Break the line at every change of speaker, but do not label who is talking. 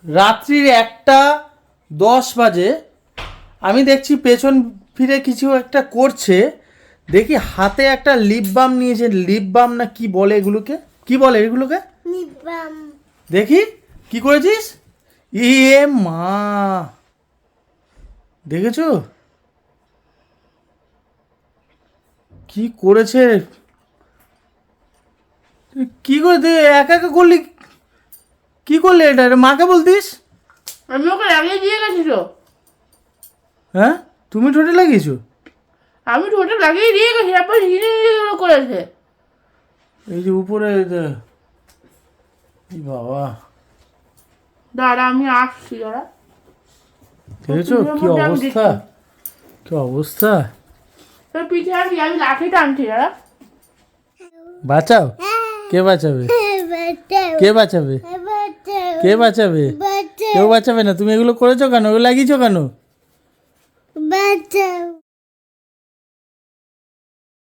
রাত্রির 1:10 বাজে, আমি দেখছি পেছন ফিরে কিছু একটা করছে। দেখি হাতে একটা লিপ বাম নিয়েছে, লিপ বাম না কি বলে এগুলোকে, কি বলে এগুলোকে?
Lip balm.
দেখি কি করেছিস। ইয়ে মা, দেখেছো কি করেছে? কি করে একা একা করলি? কি করলি এটা? মাকে বলতিস?
আমি ওকে লাগিয়ে দিয়ে গেছি তো।
হ্যাঁ, তুমি ঠোঁটে লাগিয়েছো?
আমি ঠোঁটে লাগিয়ে দিয়ে গেছি, তারপর হিরে হিরে করেছে।
এই যে উপরে এই বাবা,
দাঁড়া আমি আসছি, দাঁড়া।
দেখেছো কি অবস্থা, কি অবস্থা।
তোর পিঠে আমি লাঠি টানছি, দাঁড়া।
বাঁচাও, কে বাঁচাবে? কে বাঁচাবে? কে বাঁচাবে? কেউ বাঁচাবে না। তুমি এগুলো করেছো কেন? এগুলো লাগিয়েছো কেন?
বাঁচাও।